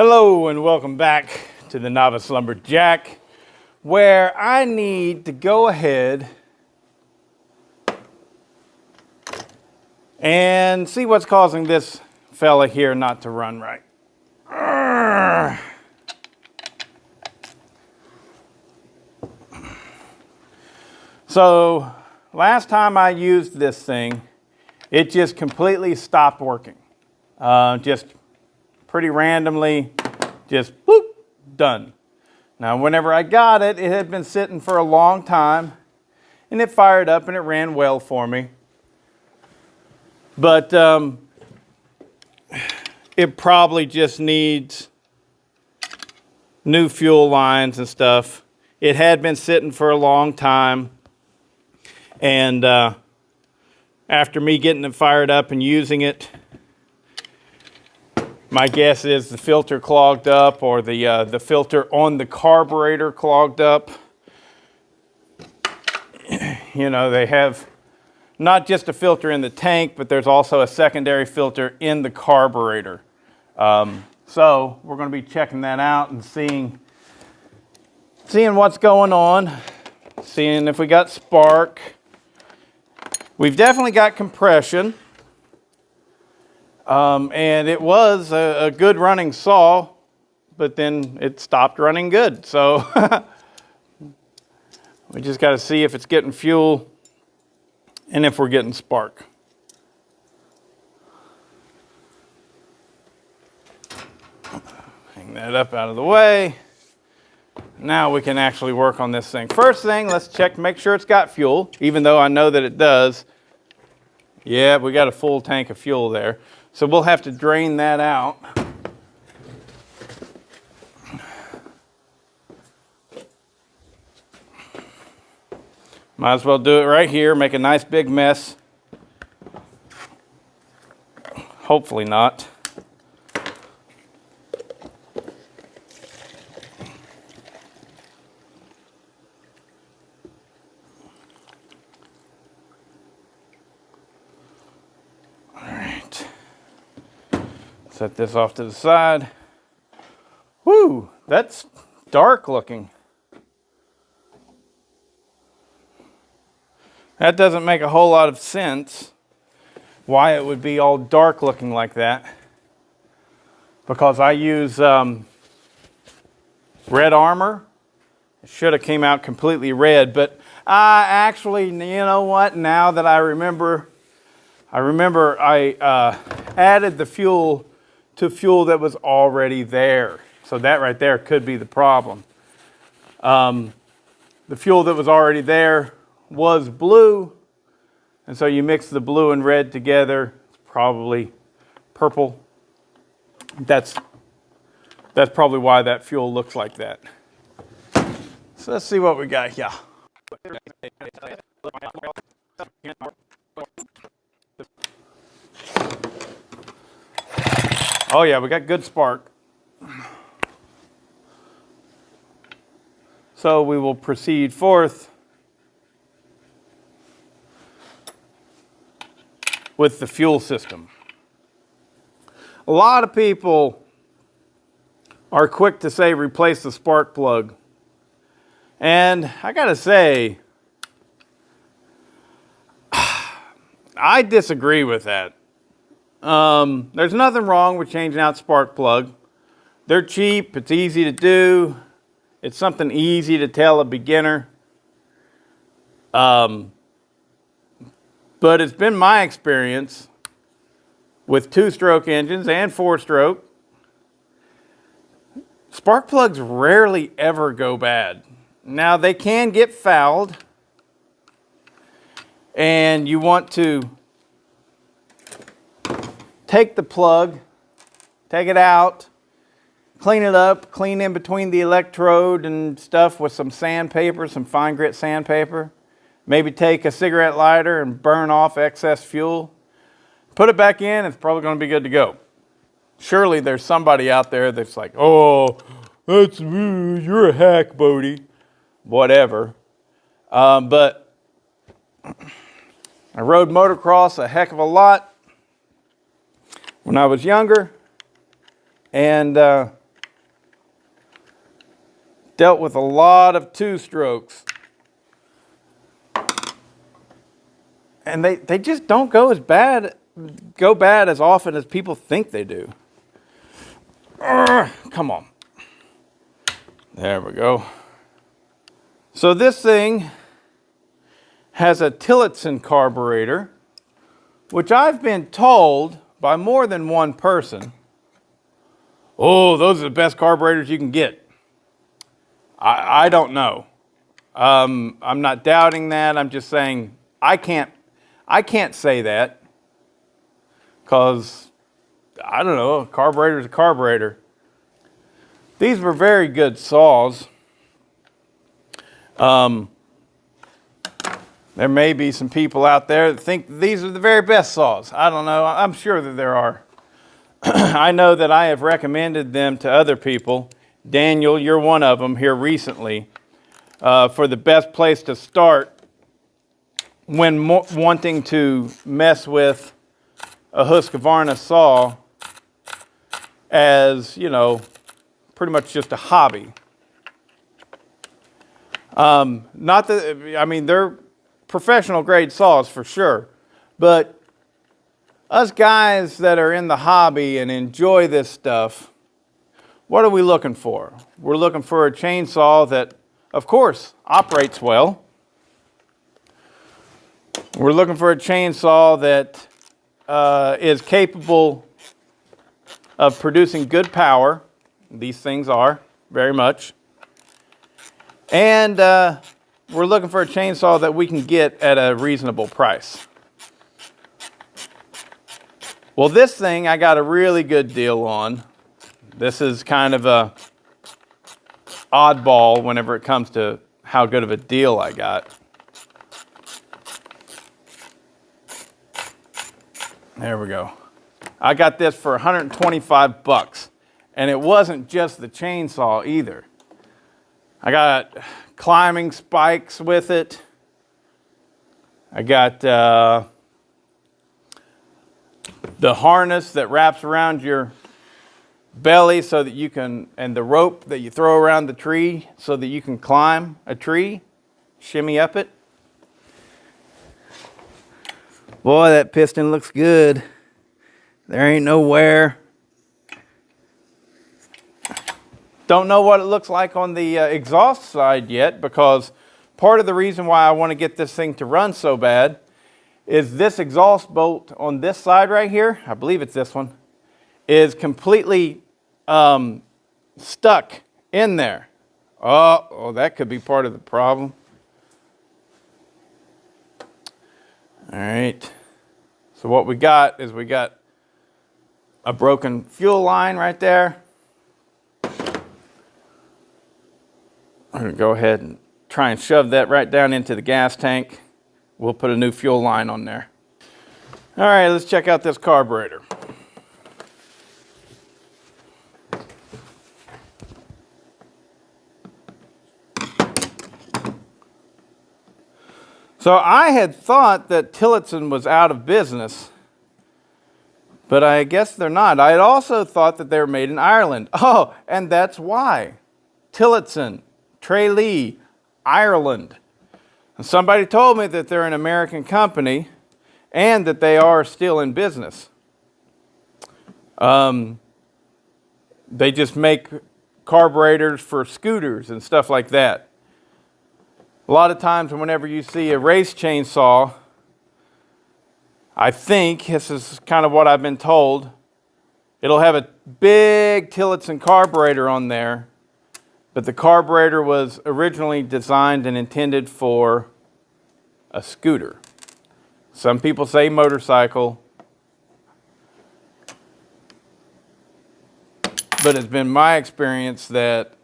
Hello and welcome back to the Novice Lumberjack, where I need to go ahead and see what's causing this fella here not to run right. So last time I used this thing, it just completely stopped working. Just pretty randomly, just boop, done. Now, whenever I got it, it had been sitting for a long time, and it fired up and it ran well for me. But it probably just needs new fuel lines and stuff. It had been sitting for a long time, and after me getting it fired up and using it, my guess is the filter clogged up, or the filter on the carburetor clogged up. You know, they have not just a filter in the tank, but there's also a secondary filter in the carburetor. So we're going to be checking that out and seeing what's going on, seeing if we got spark. We've definitely got compression. And it was a good running saw, but then it stopped running good. So we just got to see if it's getting fuel and if we're getting spark. Hang that up out of the way. Now we can actually work on this thing. First thing, let's check to make sure it's got fuel, even though I know that it does. Yeah, we got a full tank of fuel there. So we'll have to drain that out. Might as well do it right here, make a nice big mess. Hopefully not. Set this off to the side. Whoo, that's dark looking. That doesn't make a whole lot of sense why it would be all dark looking like that. Because I use red armor. It should have came out completely red, but I actually, you know what, now that I remember I added the fuel to fuel that was already there. So that right there could be the problem. The fuel that was already there was blue, and so you mix the blue and red together, it's probably purple. That's probably why that fuel looks like that. So let's see what we got here. Oh yeah, we got good spark. So we will proceed forth with the fuel system. A lot of people are quick to say replace the spark plug. And I gotta say, I disagree with that. There's nothing wrong with changing out spark plug. They're cheap, it's easy to do. It's something easy to tell a beginner. But it's been my experience with 2-stroke engines and 4-stroke, spark plugs rarely ever go bad. Now they can get fouled, and you want to take the plug, take it out, clean it up, clean in between the electrode and stuff with some sandpaper, some fine grit sandpaper. Maybe take a cigarette lighter and burn off excess fuel. Put it back in, it's probably going to be good to go. Surely there's somebody out there that's like, oh, you're a hack, Bodie. Whatever. But I rode motocross a heck of a lot when I was younger, and dealt with a lot of two-strokes. And they just don't go bad as often as people think they do. Come on. There we go. So this thing has a Tillotson carburetor, which I've been told by more than one person, oh, those are the best carburetors you can get. I don't know. I'm not doubting that. I'm just saying I can't say that because, I don't know, a carburetor is a carburetor. These were very good saws. There may be some people out there that think these are the very best saws. I don't know. I'm sure that there are. I know that I have recommended them to other people. Daniel, you're one of them here recently, for the best place to start when wanting to mess with a Husqvarna saw as, you know, pretty much just a hobby. Not that, I mean, they're professional grade saws for sure, but us guys that are in the hobby and enjoy this stuff, what are we looking for? We're looking for a chainsaw that, of course, operates well. We're looking for a chainsaw that is capable of producing good power. These things are, very much. And we're looking for a chainsaw that we can get at a reasonable price. Well, this thing I got a really good deal on. This is kind of a oddball whenever it comes to how good of a deal I got. There we go. I got this for 125 bucks. And it wasn't just the chainsaw either. I got climbing spikes with it. I got the harness that wraps around your belly so that you can, and the rope that you throw around the tree so that you can climb a tree, shimmy up it. Boy, that piston looks good. There ain't no wear. Don't know what it looks like on the exhaust side yet, because part of the reason why I want to get this thing to run so bad is this exhaust bolt on this side right here, I believe it's this one, is completely stuck in there. Oh, that could be part of the problem. All right. So what we got is we got a broken fuel line right there. I'm going to go ahead and try and shove that right down into the gas tank. We'll put a new fuel line on there. All right, let's check out this carburetor. So I had thought that Tillotson was out of business, but I guess they're not. I had also thought that they were made in Ireland. Oh, and that's why. Tillotson, Tralee, Ireland. And somebody told me that they're an American company and that they are still in business. They just make carburetors for scooters and stuff like that. A lot of times whenever you see a race chainsaw, I think, this is kind of what I've been told, it'll have a big Tillotson carburetor on there, but the carburetor was originally designed and intended for a scooter. Some people say motorcycle, but it's been my experience that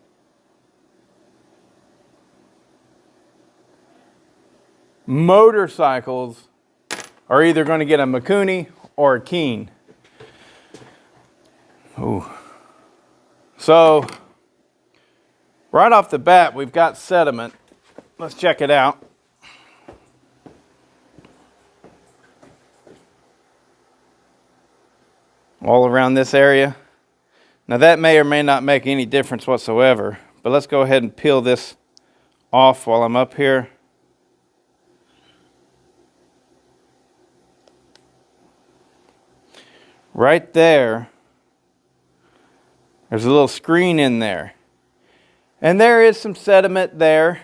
motorcycles are either going to get a Mikuni or a Keen. Ooh. So, right off the bat, we've got sediment. Let's check it out. All around this area. Now that may or may not make any difference whatsoever, but let's go ahead and peel this off while I'm up here. Right there, there's a little screen in there. And there is some sediment there.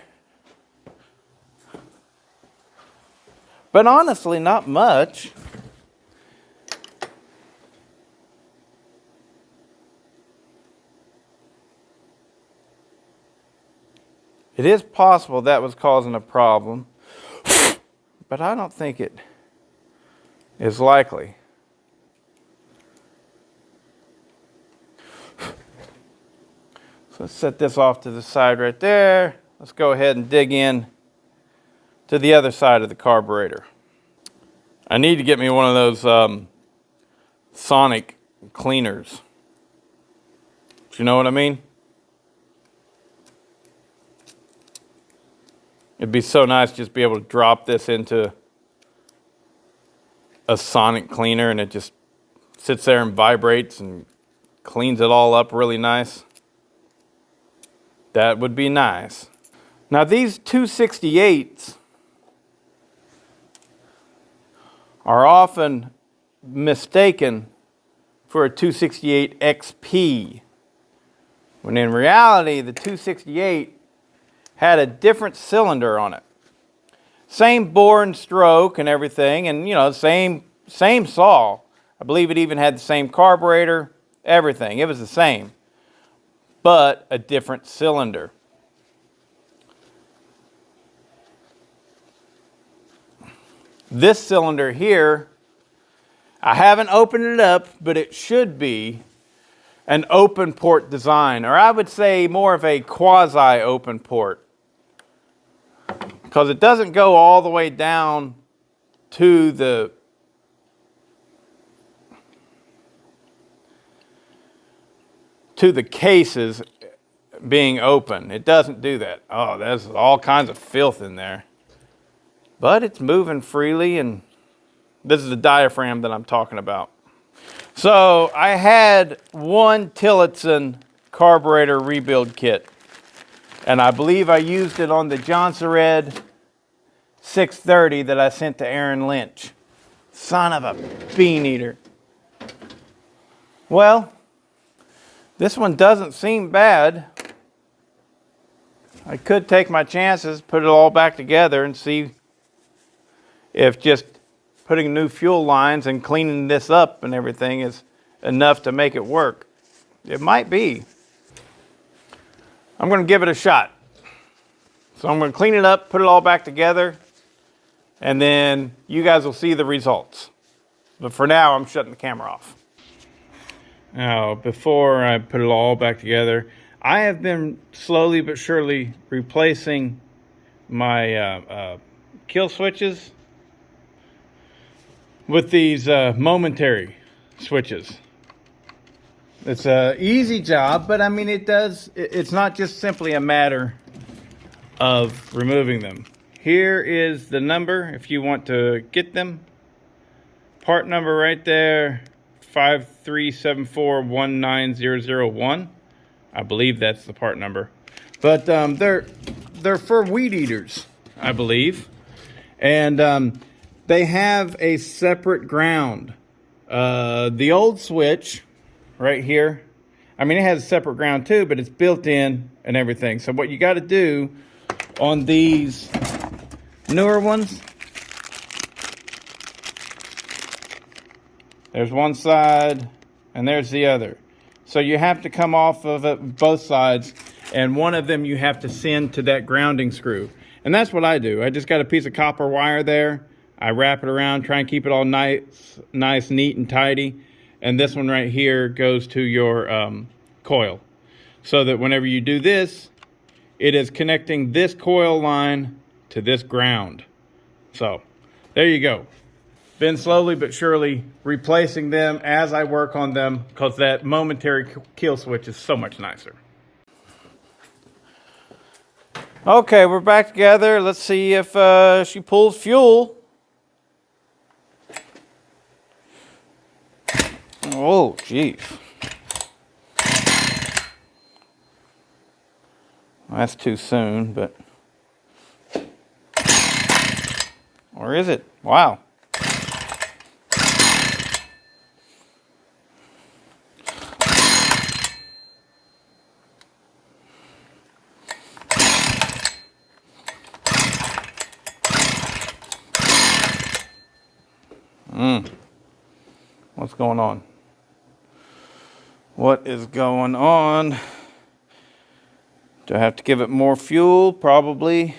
But honestly, not much. It is possible that was causing a problem, but I don't think it is likely. So let's set this off to the side right there. Let's go ahead and dig in to the other side of the carburetor. I need to get me one of those sonic cleaners. Do you know what I mean? It'd be so nice just to be able to drop this into a sonic cleaner and it just sits there and vibrates and cleans it all up really nice. That would be nice. Now these 268s are often mistaken for a 268 XP, when in reality the 268 had a different cylinder on it. Same bore and stroke and everything, and you know, same saw. I believe it even had the same carburetor, everything. It was the same, but a different cylinder. This cylinder here, I haven't opened it up, but it should be an open port design, or I would say more of a quasi open port, because it doesn't go all the way down to the cases being open. It doesn't do that. Oh, there's all kinds of filth in there. But it's moving freely, and this is the diaphragm that I'm talking about. So I had one Tillotson carburetor rebuild kit, and I believe I used it on the Johnson 630 that I sent to Aaron Lynch. Son of a bean eater. Well, this one doesn't seem bad. I could take my chances, put it all back together, and see if just putting new fuel lines and cleaning this up and everything is enough to make it work. It might be. I'm going to give it a shot. So I'm going to clean it up, put it all back together, and then you guys will see the results. But for now, I'm shutting the camera off. Now, before I put it all back together, I have been slowly but surely replacing my kill switches with these momentary switches. It's an easy job, but I mean it's not just simply a matter of removing them. Here is the number if you want to get them. Part number right there, 537419001. I believe that's the part number. But they're for weed eaters, I believe. And they have a separate ground. The old switch right here, I mean, it has a separate ground too, but it's built in and everything. So what you got to do on these newer ones, there's one side and there's the other. So you have to come off of it, both sides, and one of them you have to send to that grounding screw. And that's what I do. I just got a piece of copper wire there. I wrap it around, try and keep it all nice, neat, and tidy. And this one right here goes to your coil. So that whenever you do this, it is connecting this coil line to this ground. So, there you go. Been slowly but surely replacing them as I work on them, because that momentary kill switch is so much nicer. Okay, we're back together. Let's see if she pulls fuel. Oh, geez. Well, that's too soon, but... Or is it? Wow. What's going on? What is going on? Do I have to give it more fuel? Probably.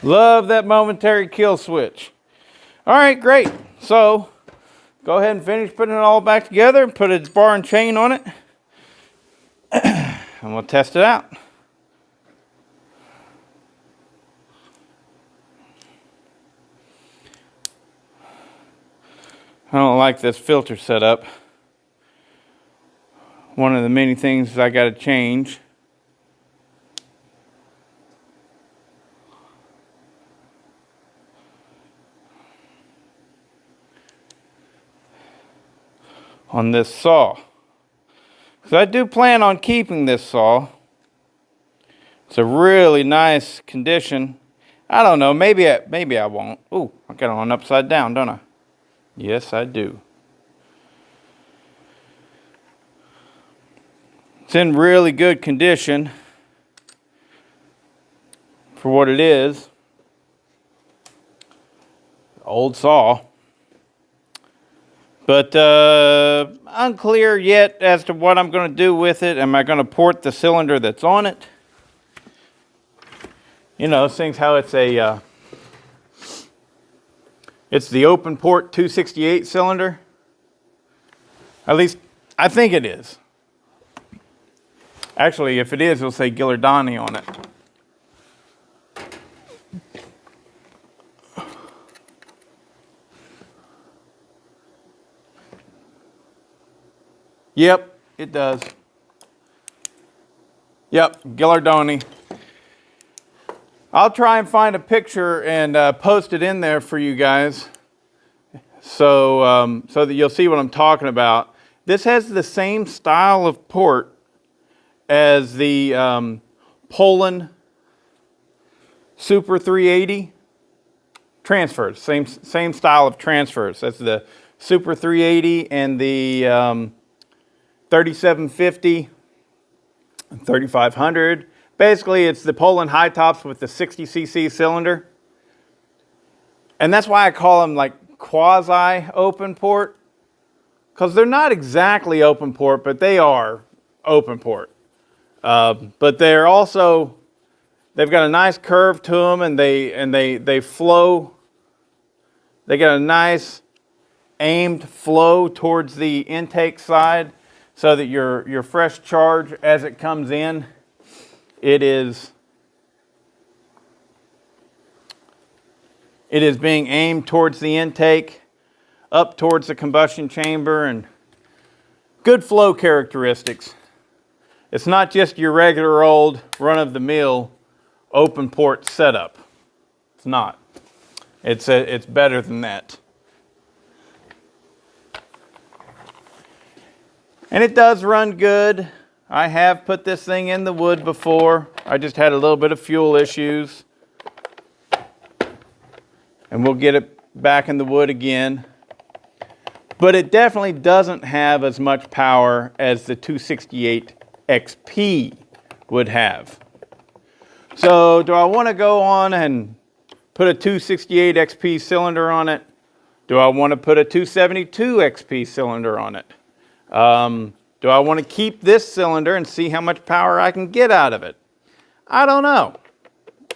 Love that momentary kill switch. All right, great. So go ahead and finish putting it all back together and put a bar and chain on it. And we'll test it out. I don't like this filter setup. One of the many things I got to change. On this saw. So I do plan on keeping this saw. It's a really nice condition. I don't know, maybe I won't. Ooh, I got it on upside down, don't I? Yes, I do. It's in really good condition for what it is. Old saw. But unclear yet as to what I'm going to do with it. Am I going to port the cylinder that's on it? You know, seeing how it's a it's the open port 268 cylinder. At least I think it is. Actually, if it is, it'll say Gilardani on it. Yep, it does. Yep, Gilardoni. I'll try and find a picture and post it in there for you guys, so that you'll see what I'm talking about. This has the same style of port as the Poland Super 380 transfers. Same style of transfers. That's the Super 380 and the 3750 and 3500. Basically, it's the Poland high tops with the 60cc cylinder. And that's why I call them like quasi open port, because they're not exactly open port, but they are open port. But they're also, they've got a nice curve to them, and they flow. They got a nice aimed flow towards the intake side, so that your fresh charge as it comes in, it is being aimed towards the intake, up towards the combustion chamber, and good flow characteristics. It's not just your regular old run-of-the-mill open port setup. It's not. It's better than that. And it does run good. I have put this thing in the wood before. I just had a little bit of fuel issues. And we'll get it back in the wood again. But it definitely doesn't have as much power as the 268 XP would have. So do I want to go on and put a 268 XP cylinder on it? Do I want to put a 272 XP cylinder on it? Do I want to keep this cylinder and see how much power I can get out of it? I don't know.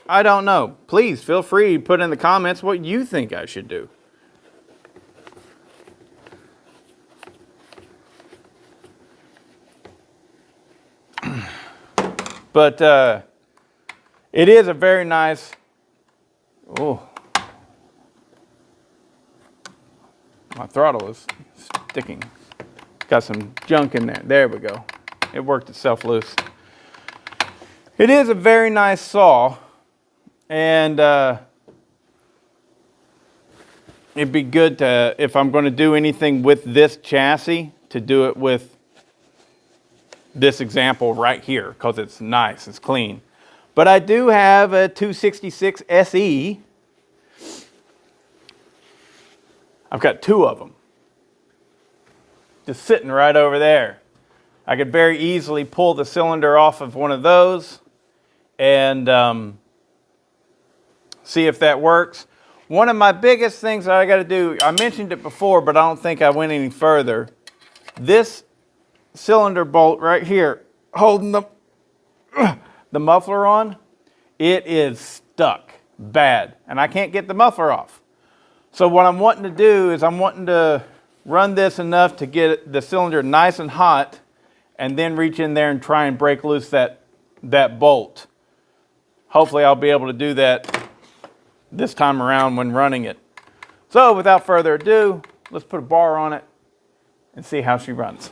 I don't know. Please feel free to put in the comments what you think I should do. But it is a very nice, oh, my throttle is sticking. Got some junk in there. There we go. It worked itself loose. It is a very nice saw, and it'd be good to, if I'm going to do anything with this chassis, to do it with this example right here, because it's nice, it's clean. But I do have a 266 SE. I've got two of them, just sitting right over there. I could very easily pull the cylinder off of one of those and see if that works. One of my biggest things that I got to do, I mentioned it before, but I don't think I went any further. This cylinder bolt right here, holding the muffler on, it is stuck bad, and I can't get the muffler off. So what I'm wanting to do is I'm wanting to run this enough to get the cylinder nice and hot, and then reach in there and try and break loose that bolt. Hopefully I'll be able to do that this time around when running it. So without further ado, let's put a bar on it and see how she runs.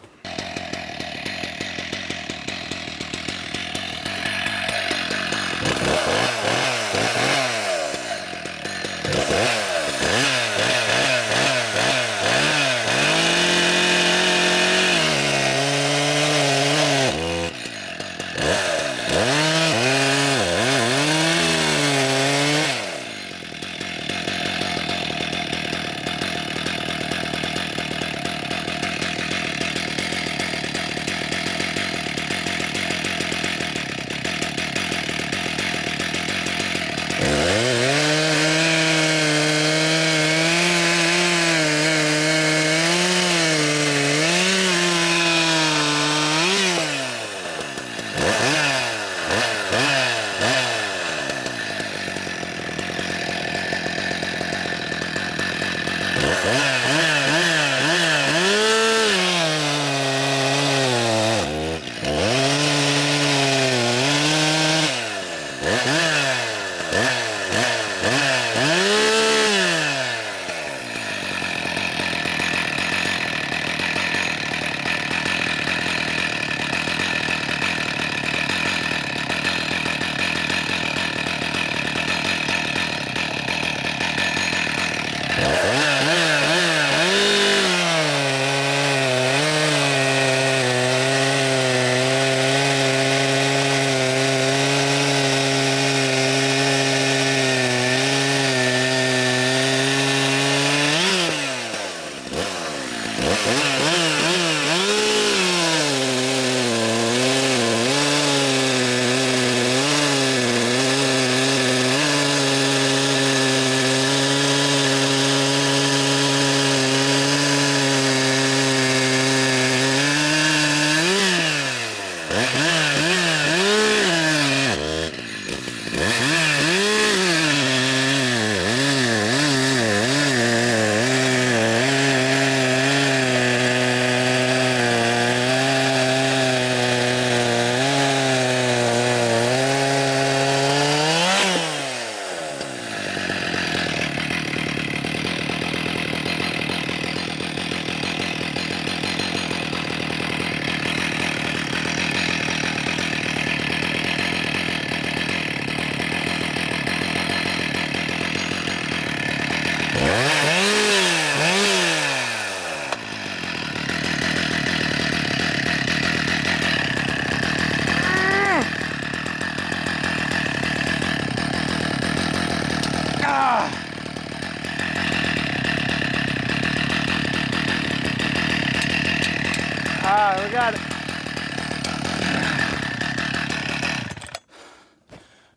We got it.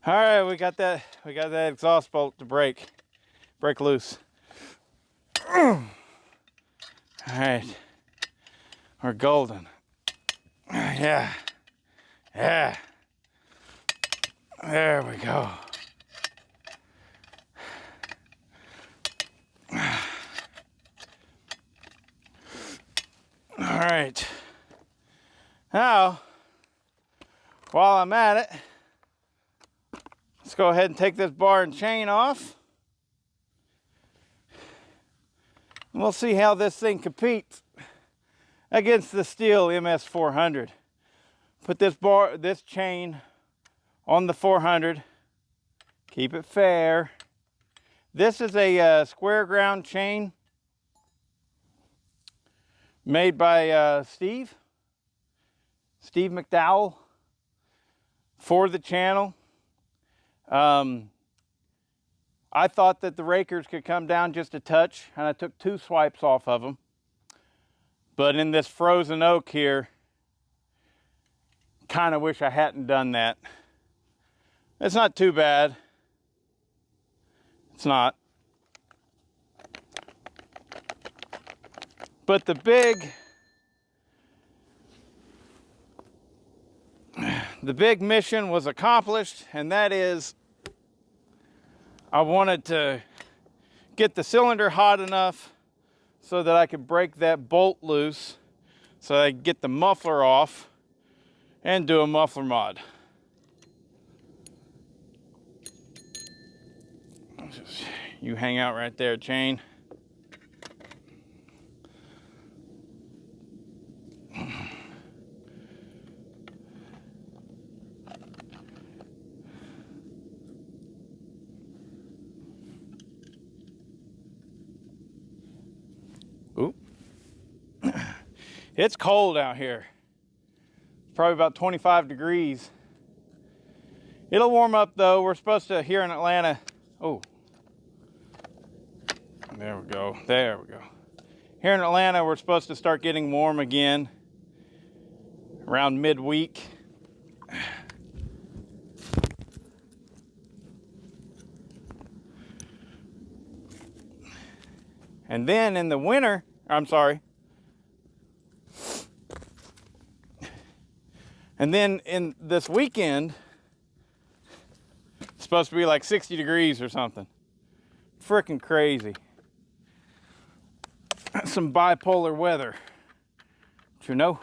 All right, we got that exhaust bolt to break loose. All right, we're golden. Yeah, there we go. All right, now While I'm at it, let's go ahead and take this bar and chain off. And we'll see how this thing competes against the Steel MS400. Put this chain on the 400. Keep it fair. This is a square ground chain made by Steve McDowell for the channel. I thought that the rakers could come down just a touch, and I took 2 swipes off of them. But in this frozen oak here, kind of wish I hadn't done that. It's not too bad. It's not. But the big mission was accomplished, and that is I wanted to get the cylinder hot enough so that I could break that bolt loose so I could get the muffler off and do a muffler mod. You hang out right there, chain. Oop. It's cold out here. It's probably about 25 degrees. It'll warm up though. We're supposed to, here in Atlanta. Oh, there we go. There we go. Here in Atlanta, we're supposed to start getting warm again around midweek. And then in the winter, I'm sorry. And then in this weekend, it's supposed to be like 60 degrees or something. Freaking crazy. Some bipolar weather. But you know.